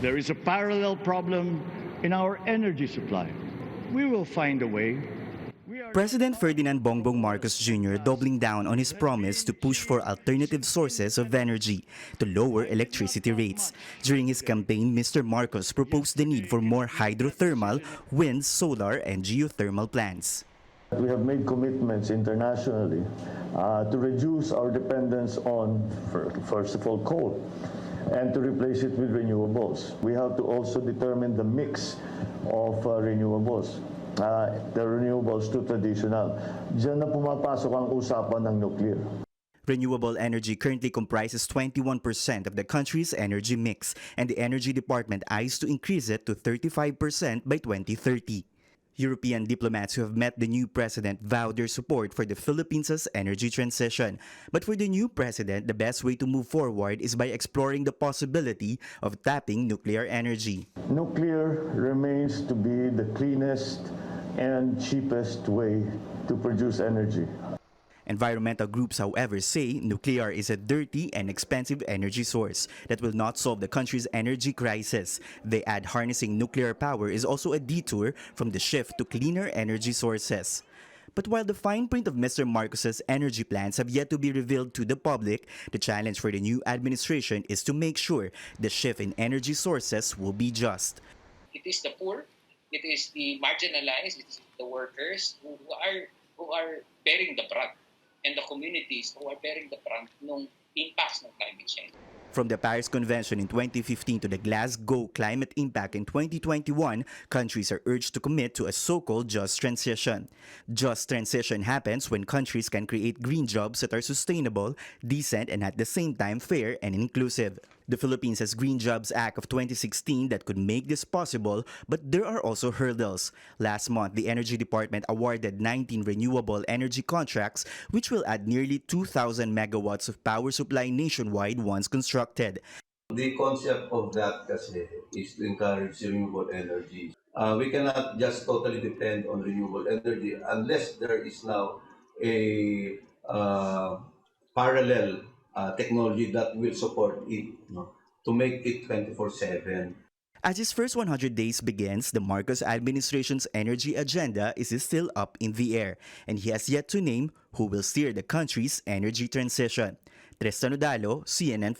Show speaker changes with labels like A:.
A: There is a parallel problem in our energy supply. We will find a way.
B: President Ferdinand Bongbong Marcos Jr. doubling down on his promise to push for alternative sources of energy to lower electricity rates. During his campaign, Mr. Marcos proposed the need for more hydrothermal, wind, solar, and geothermal plants.
C: We have made commitments internationally to reduce our dependence on, first of all, coal, and to replace it with renewables. We have to also determine the mix of renewables. The renewables to traditional. Diyan na pumapasok ang usapan ng nuclear.
B: Renewable energy currently comprises 21% of the country's energy mix, and the Energy Department eyes to increase it to 35% by 2030. European diplomats who have met the new president vowed their support for the Philippines' energy transition. But for the new president, the best way to move forward is by exploring the possibility of tapping nuclear energy.
C: Nuclear remains to be the cleanest and cheapest way to produce energy.
B: Environmental groups, however, say nuclear is a dirty and expensive energy source that will not solve the country's energy crisis. They add harnessing nuclear power is also a detour from the shift to cleaner energy sources. But while the fine print of Mr. Marcos's energy plans have yet to be revealed to the public, the challenge for the new administration is to make sure the shift in energy sources will be just.
D: It is the poor, it is the marginalized, it's the workers who are bearing the brunt, and the communities who are bearing the brunt ng impacts ng climate change.
B: From the Paris Convention in 2015 to the Glasgow Climate Impact in 2021, countries are urged to commit to a so-called just transition. Just transition happens when countries can create green jobs that are sustainable, decent, and at the same time fair and inclusive. The Philippines has Green Jobs Act of 2016 that could make this possible, but there are also hurdles. Last month, the Energy Department awarded 19 renewable energy contracts, which will add nearly 2,000 megawatts of power supply nationwide once constructed.
E: The concept of that kasi is to encourage renewable energy. We cannot just totally depend on renewable energy unless there is now a parallel technology that will support it, to make it 24/7.
B: As his first 100 days begins, the Marcos administration's energy agenda is still up in the air, and he has yet to name who will steer the country's energy transition. Tristan Nodalo, CNN.